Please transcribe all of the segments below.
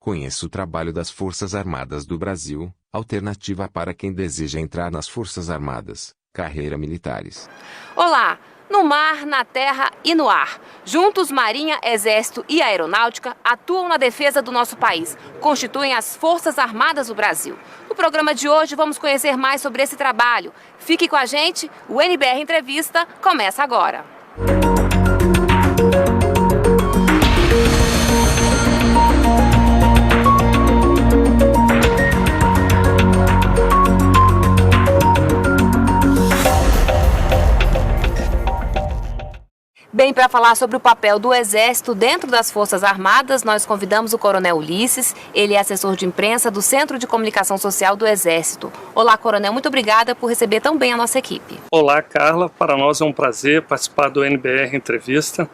Conheça o trabalho das Forças Armadas do Brasil, alternativa para quem deseja entrar nas Forças Armadas, carreira militares. Olá! No mar, na terra e no ar. Juntos, Marinha, Exército e Aeronáutica atuam na defesa do nosso país. Constituem as Forças Armadas do Brasil. No programa de hoje, vamos conhecer mais sobre esse trabalho. Fique com a gente, o NBR Entrevista começa agora. Bem, para falar sobre o papel do Exército dentro das Forças Armadas, nós convidamos o Coronel Ulisses. Ele é assessor de imprensa do Centro de Comunicação Social do Exército. Olá, Coronel, muito obrigada por receber tão bem a nossa equipe. Olá, Carla. Para nós é um prazer participar do NBR Entrevista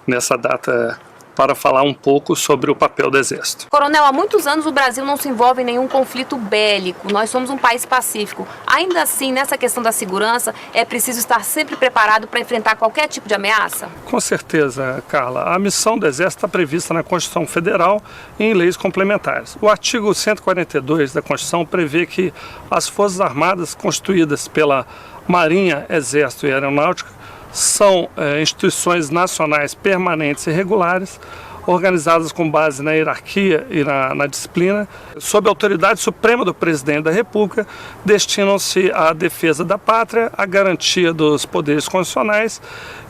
nessa data para falar um pouco sobre o papel do Exército. Coronel, há muitos anos o Brasil não se envolve em nenhum conflito bélico. Nós somos um país pacífico. Ainda assim, nessa questão da segurança, é preciso estar sempre preparado para enfrentar qualquer tipo de ameaça? Com certeza, Carla. A missão do Exército está prevista na Constituição Federal e em leis complementares. O artigo 142 da Constituição prevê que as Forças Armadas constituídas pela Marinha, Exército e Aeronáutica são instituições nacionais permanentes e regulares, organizadas com base na hierarquia e na disciplina, sob a autoridade suprema do Presidente da República, destinam-se à defesa da pátria, à garantia dos poderes constitucionais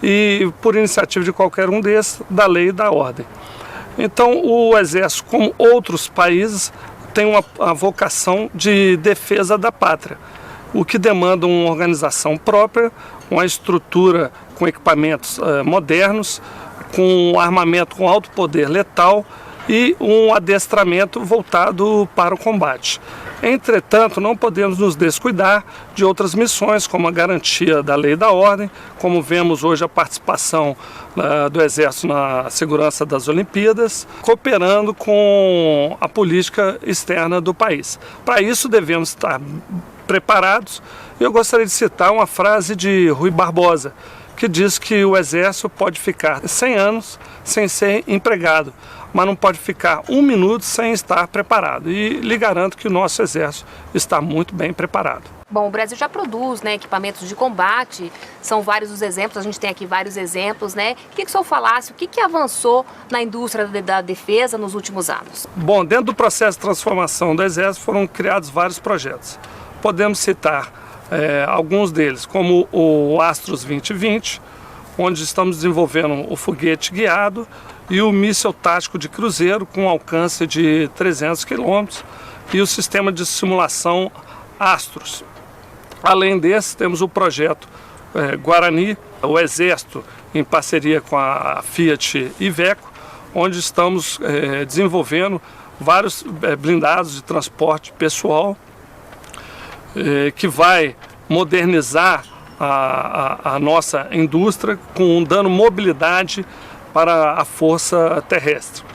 e, por iniciativa de qualquer um desses, da lei e da ordem. Então, o Exército, como outros países, tem uma vocação de defesa da pátria, o que demanda uma organização própria, uma estrutura com equipamentos modernos, com armamento com alto poder letal e um adestramento voltado para o combate. Entretanto, não podemos nos descuidar de outras missões, como a garantia da lei e da ordem, como vemos hoje a participação do Exército na segurança das Olimpíadas, cooperando com a política externa do país. Para isso, devemos estar preparados. Eu gostaria de citar uma frase de Rui Barbosa, que diz que o Exército pode ficar 100 anos sem ser empregado, mas não pode ficar um minuto sem estar preparado. E lhe garanto que o nosso Exército está muito bem preparado. Bom, o Brasil já produz, equipamentos de combate, são vários os exemplos, a gente tem aqui vários exemplos, Queria que o senhor falasse o que avançou na indústria da defesa nos últimos anos. Bom, dentro do processo de transformação do Exército foram criados vários projetos. Podemos citar alguns deles, como o Astros 2020, onde estamos desenvolvendo o foguete guiado e o míssil tático de cruzeiro com alcance de 300 km e o sistema de simulação Astros. Além desse, temos o projeto Guarani, o Exército em parceria com a Fiat Iveco, onde estamos desenvolvendo vários blindados de transporte pessoal, que vai modernizar a nossa indústria, dando mobilidade para a força terrestre.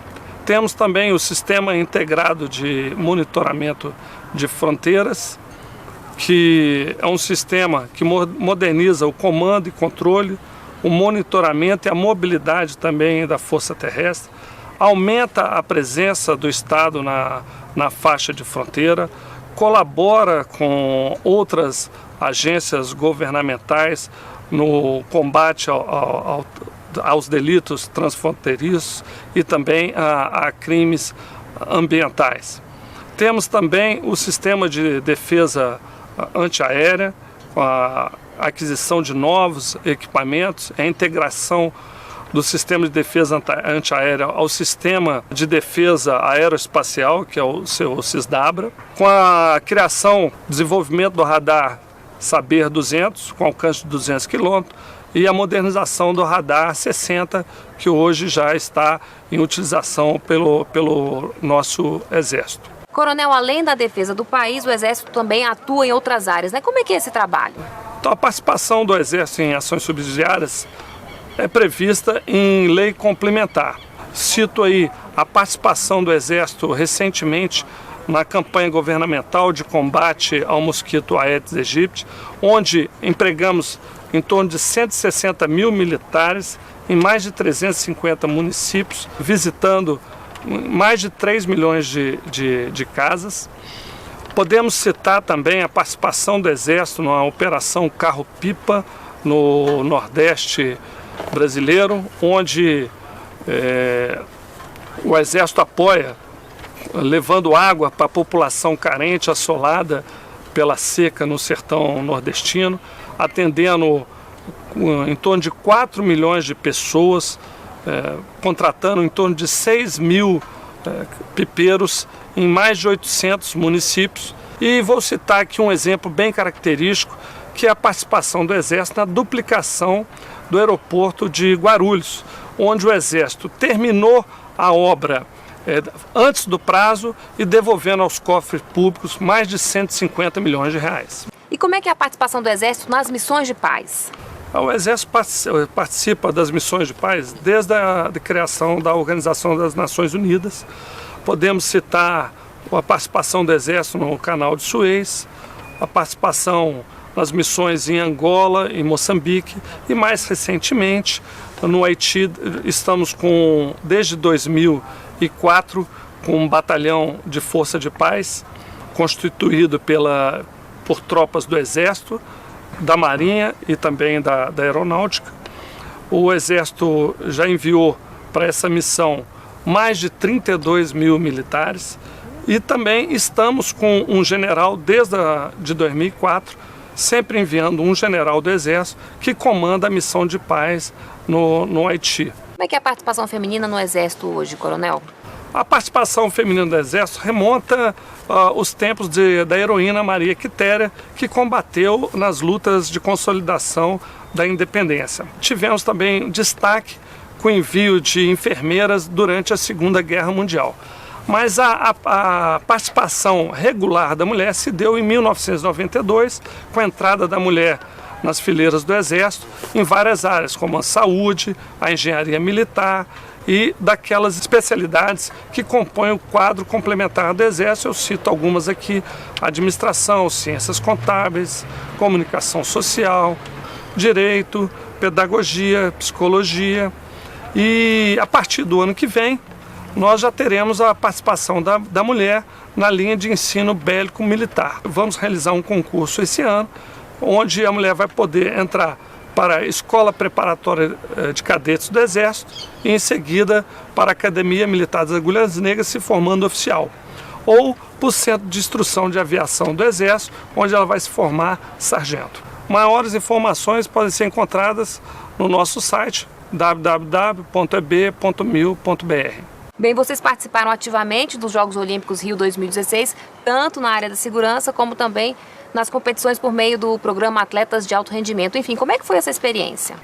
Temos também o Sistema Integrado de Monitoramento de Fronteiras, que é um sistema que moderniza o comando e controle, o monitoramento e a mobilidade também da força terrestre, aumenta a presença do Estado na faixa de fronteira, colabora com outras agências governamentais no combate aos delitos transfronteiriços e também a crimes ambientais. Temos também o sistema de defesa antiaérea, com a aquisição de novos equipamentos, a integração do sistema de defesa antiaérea ao sistema de defesa aeroespacial, que é o seu SISDABRA, com a criação, desenvolvimento do radar Saber 200, com alcance de 200 km, e a modernização do radar 60, que hoje já está em utilização pelo nosso Exército. Coronel, além da defesa do país, o Exército também atua em outras áreas, Como é que é esse trabalho? Então, a participação do Exército em ações subsidiárias é prevista em lei complementar. Cito aí a participação do Exército recentemente na campanha governamental de combate ao mosquito Aedes aegypti, onde empregamos em torno de 160 mil militares em mais de 350 municípios, visitando mais de 3 milhões de casas. Podemos citar também a participação do Exército na Operação Carro-Pipa no Nordeste brasileiro, onde o Exército apoia, levando água para a população carente, assolada pela seca no sertão nordestino, atendendo em torno de 4 milhões de pessoas, contratando em torno de 6 mil pipeiros em mais de 800 municípios. E vou citar aqui um exemplo bem característico, que é a participação do Exército na duplicação do aeroporto de Guarulhos, onde o Exército terminou a obra antes do prazo e devolvendo aos cofres públicos mais de 150 milhões de reais. E como é que é a participação do Exército nas missões de paz? O Exército participa das missões de paz desde a criação da Organização das Nações Unidas. Podemos citar a participação do Exército no Canal de Suez, a participação nas missões em Angola e Moçambique e, mais recentemente, no Haiti. Estamos desde 2004 com um batalhão de força de paz constituído por tropas do Exército, da Marinha e também da Aeronáutica. O Exército já enviou para essa missão mais de 32 mil militares e também estamos com um general desde de 2004, sempre enviando um general do Exército que comanda a missão de paz no Haiti. Como é que é a participação feminina no Exército hoje, coronel? A participação feminina do Exército remonta os tempos da heroína Maria Quitéria, que combateu nas lutas de consolidação da independência. Tivemos também destaque com o envio de enfermeiras durante a Segunda Guerra Mundial. Mas a participação regular da mulher se deu em 1992, com a entrada da mulher nas fileiras do Exército, em várias áreas, como a saúde, a engenharia militar e daquelas especialidades que compõem o quadro complementar do Exército. Eu cito algumas aqui: administração, ciências contábeis, comunicação social, direito, pedagogia, psicologia. E a partir do ano que vem, nós já teremos a participação da mulher na linha de ensino bélico-militar. Vamos realizar um concurso esse ano, onde a mulher vai poder entrar para a Escola Preparatória de Cadetes do Exército e, em seguida, para a Academia Militar das Agulhas Negras, se formando oficial. Ou para o Centro de Instrução de Aviação do Exército, onde ela vai se formar sargento. Maiores informações podem ser encontradas no nosso site www.eb.mil.br. Bem, vocês participaram ativamente dos Jogos Olímpicos Rio 2016, tanto na área da segurança como também nas competições por meio do programa Atletas de Alto Rendimento. Enfim, como é que foi essa experiência?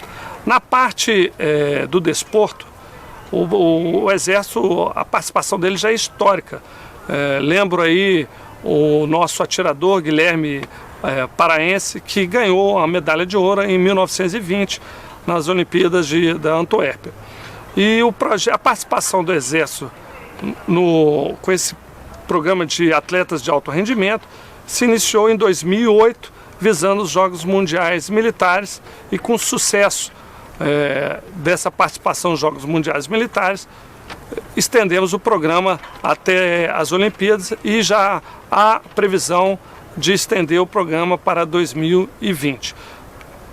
Na parte do desporto, o Exército, a participação dele já é histórica. Lembro aí o nosso atirador Guilherme Paraense, que ganhou a medalha de ouro em 1920 nas Olimpíadas da Antuérpia. E a participação do Exército com esse programa de atletas de alto rendimento se iniciou em 2008, visando os Jogos Mundiais Militares, e com sucesso dessa participação nos Jogos Mundiais Militares, estendemos o programa até as Olimpíadas e já há previsão de estender o programa para 2020.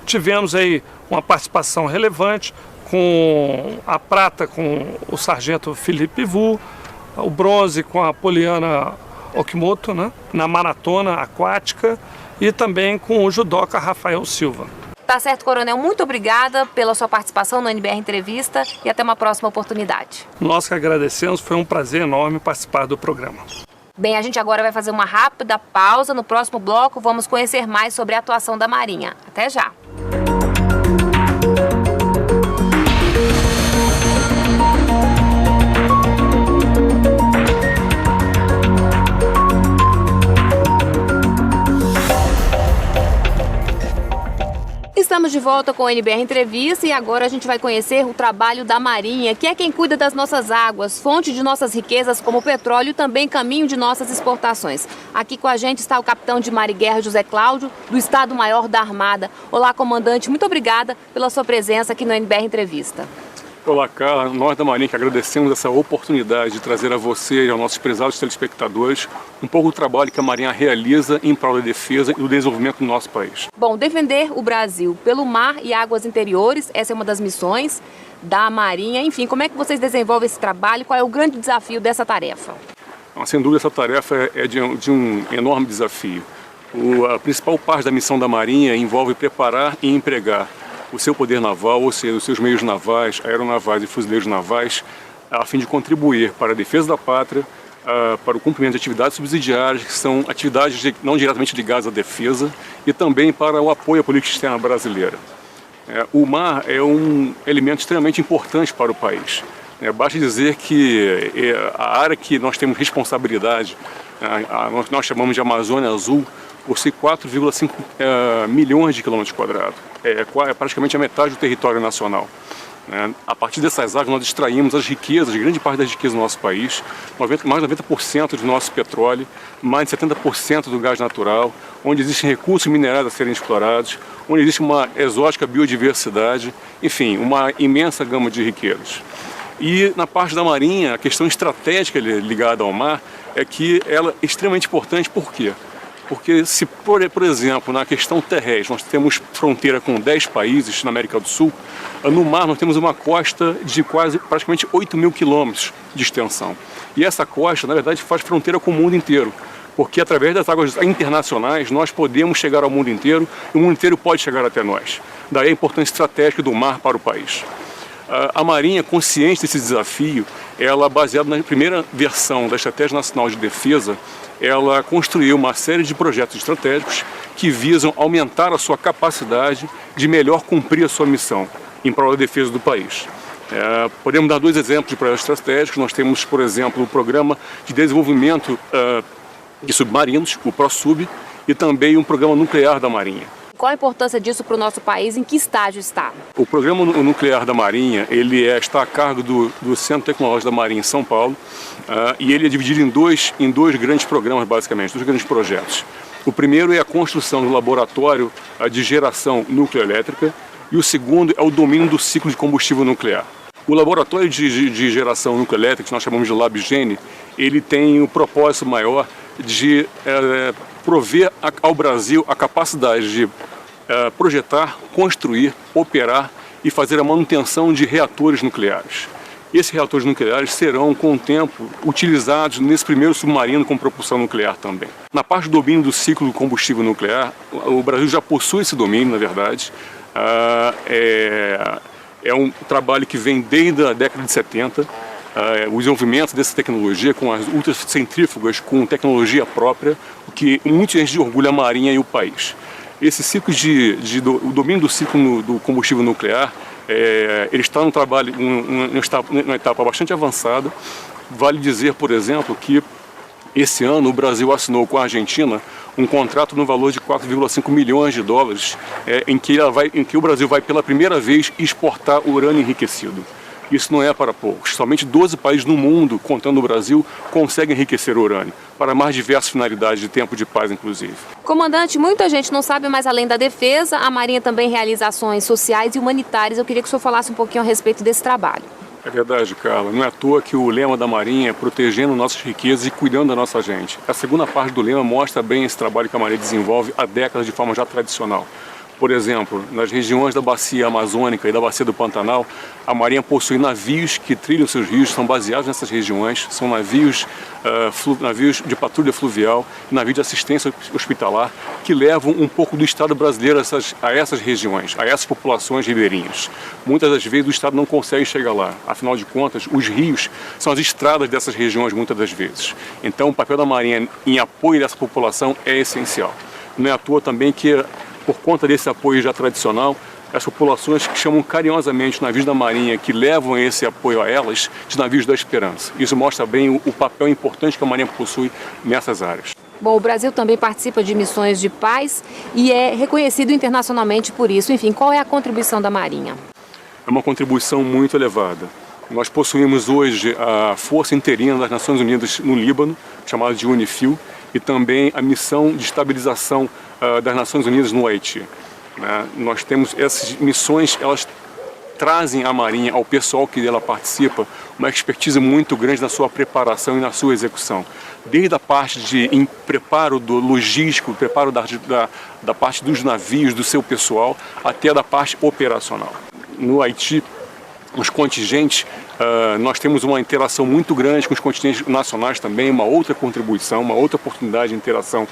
Tivemos aí uma participação relevante, com a prata com o sargento Felipe Vu, o bronze com a Poliana Okimoto, né, na maratona aquática, e também com o judoca Rafael Silva. Tá certo, coronel. Muito obrigada pela sua participação no NBR Entrevista e até uma próxima oportunidade. Nós que agradecemos, foi um prazer enorme participar do programa. Bem, a gente agora vai fazer uma rápida pausa. No próximo bloco, vamos conhecer mais sobre a atuação da Marinha. Até já! Estamos de volta com o NBR Entrevista e agora a gente vai conhecer o trabalho da Marinha, que é quem cuida das nossas águas, fonte de nossas riquezas como petróleo e também caminho de nossas exportações. Aqui com a gente está o capitão de Mar e Guerra José Cláudio, do Estado-Maior da Armada. Olá, comandante, muito obrigada pela sua presença aqui no NBR Entrevista. Olá, Carla. Nós da Marinha que agradecemos essa oportunidade de trazer a você e aos nossos prezados telespectadores um pouco do trabalho que a Marinha realiza em prol da defesa e do desenvolvimento do nosso país. Bom, defender o Brasil pelo mar e águas interiores, essa é uma das missões da Marinha. Enfim, como é que vocês desenvolvem esse trabalho? Qual é o grande desafio dessa tarefa? Sem dúvida, essa tarefa é de um enorme desafio. A principal parte da missão da Marinha envolve preparar e empregar o seu poder naval, ou seja, os seus meios navais, aeronavais e fuzileiros navais, a fim de contribuir para a defesa da pátria, para o cumprimento de atividades subsidiárias, que são atividades não diretamente ligadas à defesa, e também para o apoio à política externa brasileira. O mar é um elemento extremamente importante para o país. Basta dizer que a área que nós temos responsabilidade, nós chamamos de Amazônia Azul, possui 4,5 milhões de quilômetros quadrados. É praticamente a metade do território nacional. A partir dessas áreas nós extraímos as riquezas, grande parte das riquezas do nosso país, mais de 90% do nosso petróleo, mais de 70% do gás natural, onde existem recursos minerais a serem explorados, onde existe uma exótica biodiversidade, enfim, uma imensa gama de riquezas. E na parte da Marinha, a questão estratégica ligada ao mar é que ela é extremamente importante. Por quê? Porque se, por exemplo, na questão terrestre, nós temos fronteira com 10 países na América do Sul, no mar nós temos uma costa de praticamente 8 mil quilômetros de extensão. E essa costa, na verdade, faz fronteira com o mundo inteiro, porque através das águas internacionais nós podemos chegar ao mundo inteiro e o mundo inteiro pode chegar até nós. Daí a importância estratégica do mar para o país. A Marinha, consciente desse desafio, ela, baseada na primeira versão da Estratégia Nacional de Defesa, ela construiu uma série de projetos estratégicos que visam aumentar a sua capacidade de melhor cumprir a sua missão em prol da defesa do país. Podemos dar 2 exemplos de projetos estratégicos. Nós temos, por exemplo, o Programa de Desenvolvimento de Submarinos, o ProSub, e também um programa nuclear da Marinha. Qual a importância disso para o nosso país? Em que estágio está? O programa nuclear da Marinha está a cargo do Centro Tecnológico da Marinha em São Paulo, e ele é dividido em dois grandes programas, basicamente, 2 grandes projetos. O primeiro é a construção do laboratório de geração nucleoelétrica e o segundo é o domínio do ciclo de combustível nuclear. O laboratório de geração nucleoelétrica, que nós chamamos de LabGene, ele tem o propósito maior de prover ao Brasil a capacidade de projetar, construir, operar e fazer a manutenção de reatores nucleares. Esses reatores nucleares serão, com o tempo, utilizados nesse primeiro submarino com propulsão nuclear também. Na parte do domínio do ciclo do combustível nuclear, o Brasil já possui esse domínio, na verdade. É um trabalho que vem desde a década de 70. O desenvolvimento dessa tecnologia com as ultracentrífugas, com tecnologia própria, o que muita gente orgulha a Marinha e o país. Esse ciclo o domínio do ciclo do combustível nuclear, ele está num trabalho, numa etapa bastante avançada. Vale dizer, por exemplo, que esse ano o Brasil assinou com a Argentina um contrato no valor de 4,5 milhões de dólares, em que o Brasil vai pela primeira vez exportar urânio enriquecido. Isso não é para poucos. Somente 12 países no mundo, contando o Brasil, conseguem enriquecer o urânio, para mais diversas finalidades de tempo de paz, inclusive. Comandante, muita gente não sabe, mas além da defesa, a Marinha também realiza ações sociais e humanitárias. Eu queria que o senhor falasse um pouquinho a respeito desse trabalho. É verdade, Carla. Não é à toa que o lema da Marinha é protegendo nossas riquezas e cuidando da nossa gente. A segunda parte do lema mostra bem esse trabalho que a Marinha desenvolve há décadas de forma já tradicional. Por exemplo, nas regiões da bacia amazônica e da bacia do Pantanal, a Marinha possui navios que trilham seus rios, são baseados nessas regiões, são navios de patrulha fluvial, navios de assistência hospitalar, que levam um pouco do Estado brasileiro a essas regiões, a essas populações ribeirinhas. Muitas das vezes o Estado não consegue chegar lá, afinal de contas, os rios são as estradas dessas regiões muitas das vezes. Então o papel da Marinha em apoio dessa população é essencial. Não é à toa também que, por conta desse apoio já tradicional, as populações que chamam carinhosamente os navios da Marinha, que levam esse apoio a elas, de navios da esperança. Isso mostra bem o papel importante que a Marinha possui nessas áreas. Bom, o Brasil também participa de missões de paz e é reconhecido internacionalmente por isso. Enfim, qual é a contribuição da Marinha? É uma contribuição muito elevada. Nós possuímos hoje a Força Interina das Nações Unidas no Líbano, chamada de UNIFIL, e também a Missão de Estabilização das Nações Unidas no Haiti. Nós temos essas missões, elas trazem à Marinha, ao pessoal que dela participa, uma expertise muito grande na sua preparação e na sua execução. Desde a parte de preparo do logístico, preparo da parte dos navios, do seu pessoal, até da parte operacional. No Haiti, os contingentes, nós temos uma interação muito grande com os contingentes nacionais também, uma outra contribuição, uma outra oportunidade de interação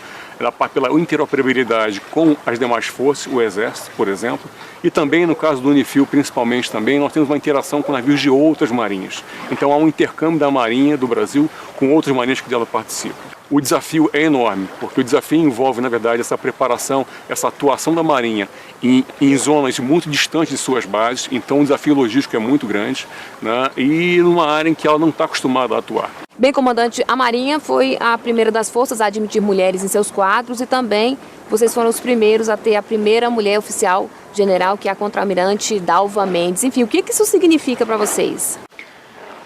pela interoperabilidade com as demais forças, o Exército, por exemplo, e também no caso do Unifil, principalmente também, nós temos uma interação com navios de outras marinhas. Então há um intercâmbio da Marinha do Brasil com outras marinhas que dela participam. O desafio é enorme, porque o desafio envolve, na verdade, essa preparação, essa atuação da Marinha em zonas muito distantes de suas bases, então o desafio logístico é muito grande, né, e numa área em que ela não está acostumada a atuar. Bem, comandante, a Marinha foi a primeira das forças a admitir mulheres em seus quadros e também vocês foram os primeiros a ter a primeira mulher oficial general, que é a contra-almirante Dalva Mendes. Enfim, o que isso significa para vocês?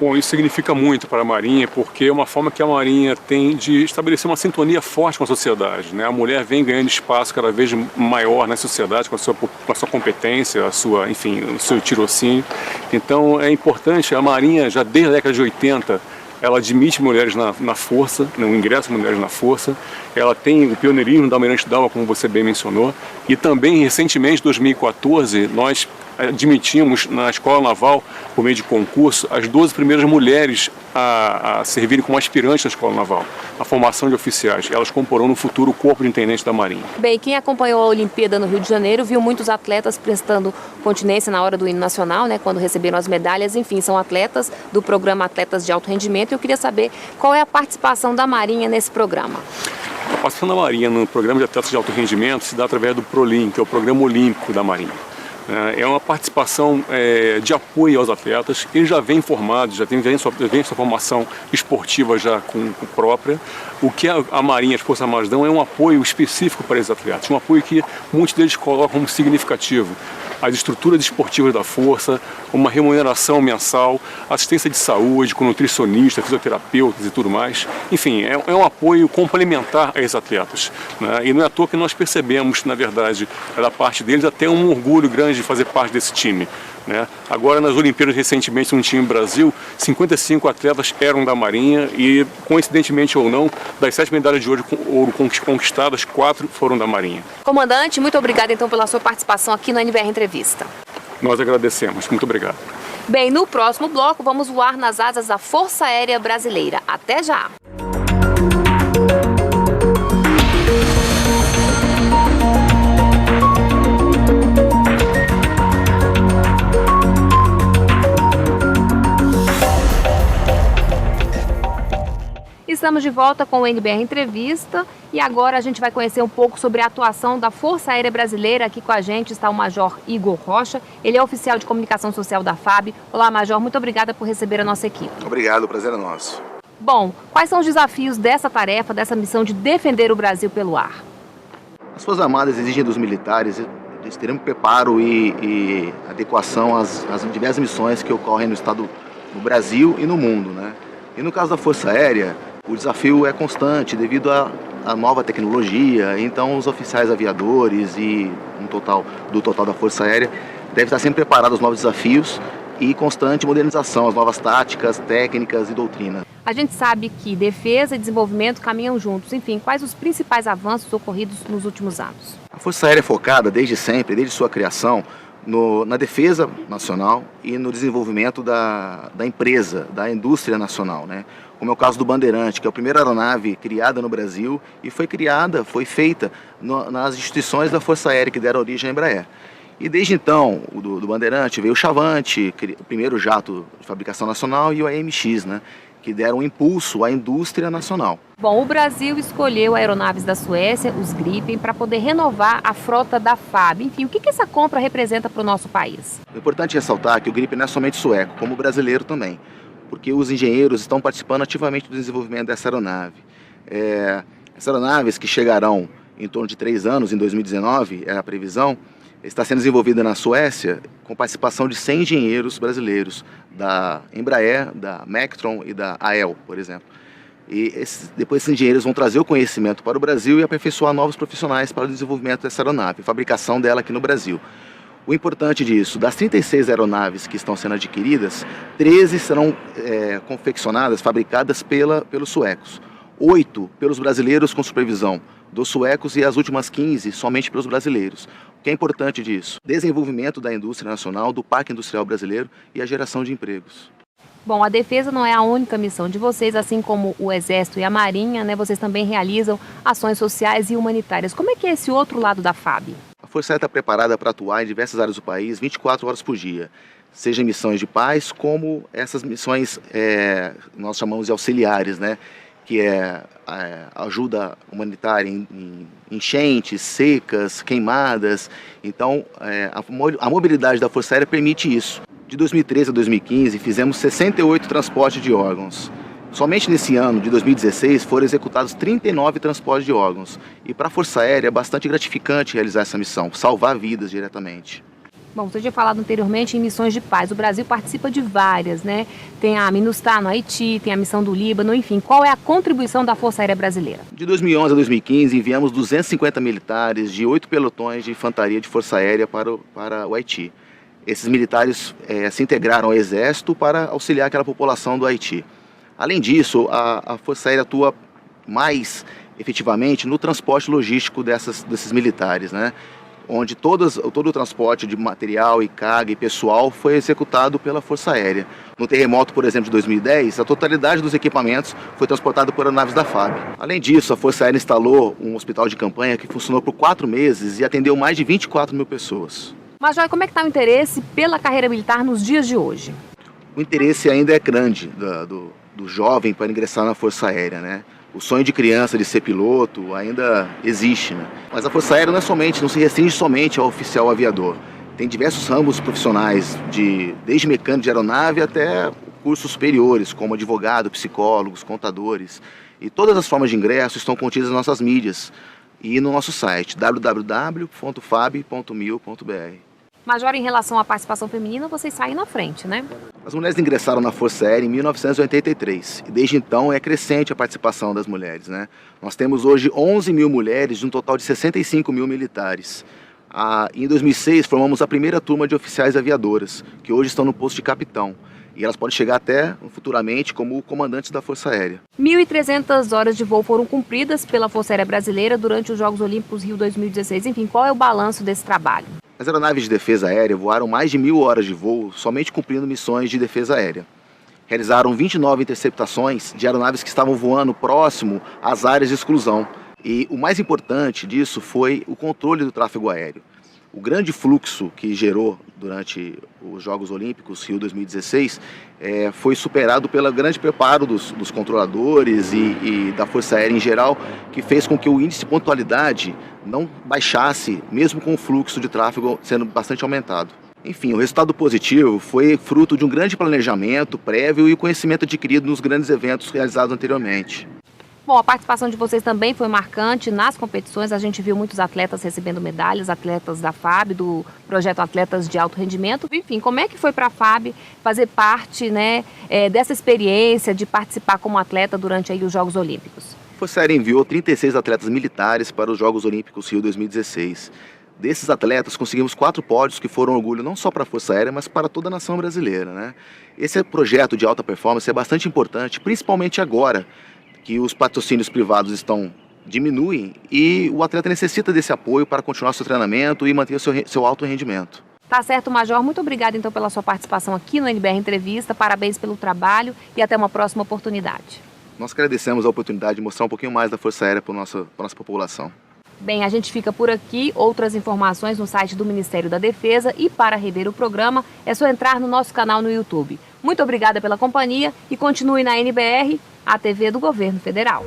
Bom, isso significa muito para a Marinha, porque é uma forma que a Marinha tem de estabelecer uma sintonia forte com a sociedade, né? A mulher vem ganhando espaço cada vez maior na sociedade, com a sua competência, enfim, o seu tirocínio. Então é importante, a Marinha já desde a década de 80, ela admite mulheres na força, no ingresso de mulheres na força. Ela tem o pioneirismo da Almirante Dalva, como você bem mencionou. E também, recentemente, em 2014, nós admitimos na Escola Naval, por meio de concurso, as 12 primeiras mulheres a servirem como aspirantes da Escola Naval, a formação de oficiais. Elas comporão no futuro o Corpo de Intendente da Marinha. Bem, quem acompanhou a Olimpíada no Rio de Janeiro viu muitos atletas prestando continência na hora do hino nacional, né, quando receberam as medalhas. Enfim, são atletas do programa Atletas de Alto Rendimento. Eu queria saber qual é a participação da Marinha nesse programa. A participação da Marinha no programa de atletas de alto rendimento se dá através do PROLIM, que é o Programa Olímpico da Marinha. É uma participação de apoio aos atletas. Eles já vêm formados, já vêm sua formação esportiva já com própria. O que a Marinha, as Forças Armadas dão é um apoio específico para esses atletas, um apoio que muitos deles colocam como significativo. As estruturas esportivas da Força, uma remuneração mensal, assistência de saúde com nutricionistas, fisioterapeutas e tudo mais. Enfim, é um apoio complementar a esses atletas, né? E não é à toa que nós percebemos, na verdade, da parte deles até um orgulho grande de fazer parte desse time, né? Agora, nas Olimpíadas, recentemente, no time Brasil, 55 atletas eram da Marinha e, coincidentemente ou não, das 7 medalhas de ouro conquistadas, 4 foram da Marinha. Comandante, muito obrigada então pela sua participação aqui no NBR Entrevista. Nós agradecemos. Muito obrigado. Bem, no próximo bloco vamos voar nas asas da Força Aérea Brasileira. Até já! Estamos de volta com o NBR Entrevista e agora a gente vai conhecer um pouco sobre a atuação da Força Aérea Brasileira. Aqui com a gente está o Major Igor Rocha, ele é oficial de comunicação social da FAB. Olá, Major, muito obrigada por receber a nossa equipe. Obrigado, o prazer é nosso. Bom, quais são os desafios dessa tarefa, dessa missão de defender o Brasil pelo ar? As Forças Armadas exigem dos militares extremo preparo e adequação às diversas missões que ocorrem no Estado, no Brasil e no mundo, né? E no caso da Força Aérea, o desafio é constante devido à nova tecnologia. Então os oficiais aviadores e do total da Força Aérea devem estar sempre preparados aos novos desafios e constante modernização, as novas táticas, técnicas e doutrina. A gente sabe que defesa e desenvolvimento caminham juntos. Enfim, quais os principais avanços ocorridos nos últimos anos? A Força Aérea é focada desde sempre, desde sua criação, na defesa nacional e no desenvolvimento da empresa, da indústria nacional, né? Como é o caso do Bandeirante, que é a primeira aeronave criada no Brasil e foi feita nas instituições da Força Aérea que deram origem à Embraer. E desde então, do Bandeirante veio o Chavante, o primeiro jato de fabricação nacional, e o AMX, né, que deram um impulso à indústria nacional. Bom, o Brasil escolheu aeronaves da Suécia, os Gripen, para poder renovar a frota da FAB. Enfim, o que essa compra representa para o nosso país? É importante ressaltar que o Gripen não é somente sueco, como o brasileiro também, porque os engenheiros estão participando ativamente do desenvolvimento dessa aeronave. Essas aeronaves, que chegarão em torno de 3 anos, em 2019, é a previsão, está sendo desenvolvida na Suécia com participação de 100 engenheiros brasileiros, da Embraer, da Mectron e da AEL, por exemplo. E depois esses engenheiros vão trazer o conhecimento para o Brasil e aperfeiçoar novos profissionais para o desenvolvimento dessa aeronave, fabricação dela aqui no Brasil. O importante disso, das 36 aeronaves que estão sendo adquiridas, 13 serão confeccionadas, fabricadas pelos suecos, 8 pelos brasileiros com supervisão dos suecos e as últimas 15 somente pelos brasileiros. O que é importante disso? Desenvolvimento da indústria nacional, do parque industrial brasileiro e a geração de empregos. Bom, a defesa não é a única missão de vocês, assim como o Exército e a Marinha, né? Vocês também realizam ações sociais e humanitárias. Como é que é esse outro lado da FAB? A Força Aérea está preparada para atuar em diversas áreas do país, 24 horas por dia. Seja em missões de paz, como essas missões, nós chamamos de auxiliares, né? Que é ajuda humanitária em enchentes, secas, queimadas. Então, a mobilidade da Força Aérea permite isso. De 2013 a 2015, fizemos 68 transportes de órgãos. Somente nesse ano, de 2016, foram executados 39 transportes de órgãos. E para a Força Aérea é bastante gratificante realizar essa missão, salvar vidas diretamente. Bom, você tinha falado anteriormente em missões de paz. O Brasil participa de várias, né? Tem a MINUSTAH no Haiti, tem a missão do Líbano, enfim. Qual é a contribuição da Força Aérea Brasileira? De 2011 a 2015, enviamos 250 militares de 8 pelotões de infantaria de Força Aérea para o Haiti. Esses militares se integraram ao Exército para auxiliar aquela população do Haiti. Além disso, a Força Aérea atua mais efetivamente no transporte logístico desses militares, né? Onde todo o transporte de material e carga e pessoal foi executado pela Força Aérea. No terremoto, por exemplo, de 2010, a totalidade dos equipamentos foi transportada por aeronaves da FAB. Além disso, a Força Aérea instalou um hospital de campanha que funcionou por 4 meses e atendeu mais de 24 mil pessoas. Major, como é que está o interesse pela carreira militar nos dias de hoje? O interesse ainda é grande do jovem para ingressar na Força Aérea, né? O sonho de criança de ser piloto ainda existe, né? Mas a Força Aérea não se restringe somente ao oficial aviador. Tem diversos ramos profissionais, desde mecânico de aeronave até cursos superiores, como advogado, psicólogos, contadores. E todas as formas de ingresso estão contidas nas nossas mídias e no nosso site www.fab.mil.br. Major, em relação à participação feminina, vocês saem na frente, né? As mulheres ingressaram na Força Aérea em 1983 e desde então é crescente a participação das mulheres, né? Nós temos hoje 11 mil mulheres de um total de 65 mil militares. Em 2006 formamos a primeira turma de oficiais aviadoras, que hoje estão no posto de capitão. E elas podem chegar até, futuramente, como comandantes da Força Aérea. 1.300 horas de voo foram cumpridas pela Força Aérea Brasileira durante os Jogos Olímpicos Rio 2016. Enfim, qual é o balanço desse trabalho? As aeronaves de defesa aérea voaram mais de 1.000 horas de voo somente cumprindo missões de defesa aérea. Realizaram 29 interceptações de aeronaves que estavam voando próximo às áreas de exclusão. E o mais importante disso foi o controle do tráfego aéreo. O grande fluxo que gerou durante os Jogos Olímpicos Rio 2016 foi superado pelo grande preparo dos controladores e da Força Aérea em geral, que fez com que o índice de pontualidade não baixasse, mesmo com o fluxo de tráfego sendo bastante aumentado. Enfim, o resultado positivo foi fruto de um grande planejamento prévio e o conhecimento adquirido nos grandes eventos realizados anteriormente. Bom, a participação de vocês também foi marcante nas competições. A gente viu muitos atletas recebendo medalhas, atletas da FAB, do projeto Atletas de Alto Rendimento. Enfim, como é que foi para a FAB fazer parte, né, dessa experiência de participar como atleta durante aí os Jogos Olímpicos? A Força Aérea enviou 36 atletas militares para os Jogos Olímpicos Rio 2016. Desses atletas, conseguimos 4 pódios que foram orgulho não só para a Força Aérea, mas para toda a nação brasileira, né? Esse projeto de alta performance é bastante importante, principalmente agora, que os patrocínios privados diminuem e o atleta necessita desse apoio para continuar seu treinamento e manter seu alto rendimento. Tá certo, Major. Muito obrigada então pela sua participação aqui no NBR Entrevista. Parabéns pelo trabalho e até uma próxima oportunidade. Nós agradecemos a oportunidade de mostrar um pouquinho mais da Força Aérea para a nossa população. Bem, a gente fica por aqui. Outras informações no site do Ministério da Defesa e para rever o programa é só entrar no nosso canal no YouTube. Muito obrigada pela companhia e continue na NBR, a TV do Governo Federal.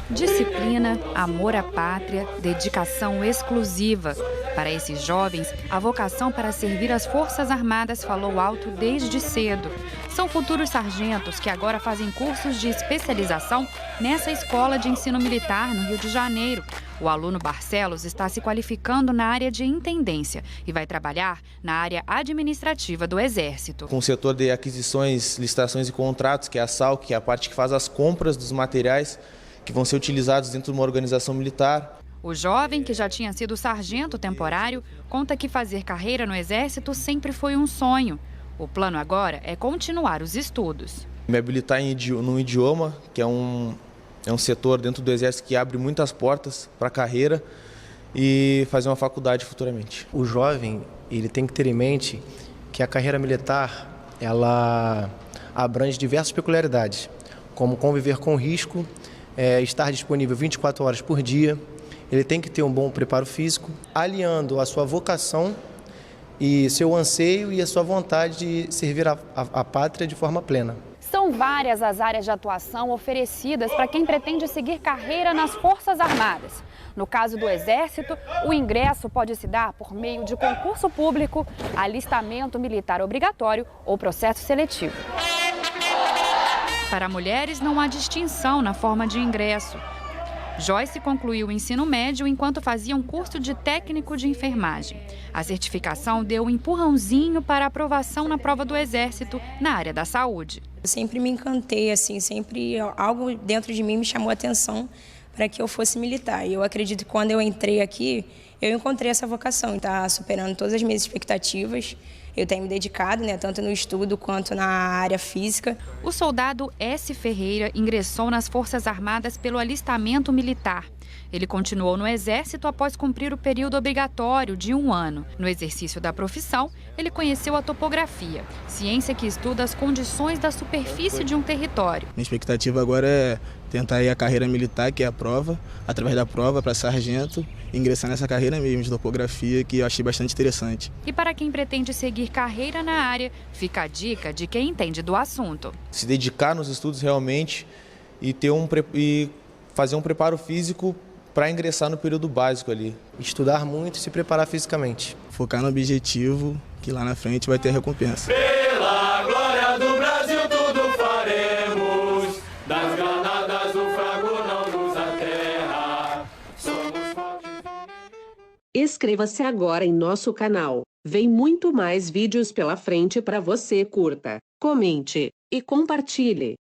Disciplina, amor à pátria, dedicação exclusiva. Para esses jovens, a vocação para servir as Forças Armadas falou alto desde cedo. São futuros sargentos que agora fazem cursos de especialização nessa escola de ensino militar no Rio de Janeiro. O aluno Barcelos está se qualificando na área de intendência e vai trabalhar na área administrativa do Exército. Com o setor de aquisições, licitações e contratos, que é a SAL, que é a parte que faz as compras dos materiais que vão ser utilizados dentro de uma organização militar. O jovem, que já tinha sido sargento temporário, conta que fazer carreira no Exército sempre foi um sonho. O plano agora é continuar os estudos. Me habilitar num idioma, que é um setor dentro do Exército que abre muitas portas para a carreira, e fazer uma faculdade futuramente. O jovem, ele tem que ter em mente que a carreira militar, ela abrange diversas peculiaridades, como conviver com risco, estar disponível 24 horas por dia. Ele tem que ter um bom preparo físico, aliando a sua vocação e seu anseio e a sua vontade de servir a pátria de forma plena. São várias as áreas de atuação oferecidas para quem pretende seguir carreira nas Forças Armadas. No caso do Exército, o ingresso pode se dar por meio de concurso público, alistamento militar obrigatório ou processo seletivo. Para mulheres, não há distinção na forma de ingresso. Joyce concluiu o ensino médio enquanto fazia um curso de técnico de enfermagem. A certificação deu um empurrãozinho para a aprovação na prova do Exército na área da saúde. Eu sempre me encantei, assim, sempre algo dentro de mim me chamou a atenção para que eu fosse militar. E eu acredito que quando eu entrei aqui, eu encontrei essa vocação. Está superando todas as minhas expectativas. Eu tenho me dedicado, tanto no estudo quanto na área física. O soldado S. Ferreira ingressou nas Forças Armadas pelo alistamento militar. Ele continuou no Exército após cumprir o período obrigatório de 1 ano. No exercício da profissão, ele conheceu a topografia, ciência que estuda as condições da superfície de um território. Minha expectativa agora é tentar ir à carreira militar, que é a prova, através da prova para sargento, ingressar nessa carreira mesmo de topografia, que eu achei bastante interessante. E para quem pretende seguir carreira na área, fica a dica de quem entende do assunto. Se dedicar nos estudos realmente e fazer um preparo físico para ingressar no período básico ali. Estudar muito e se preparar fisicamente. Focar no objetivo, que lá na frente vai ter recompensa. Pela glória do Brasil tudo faremos, das granadas do frago não nos aterra. Somos fortes. Inscreva-se agora em nosso canal. Vem muito mais vídeos pela frente para você. Curta, comente e compartilhe.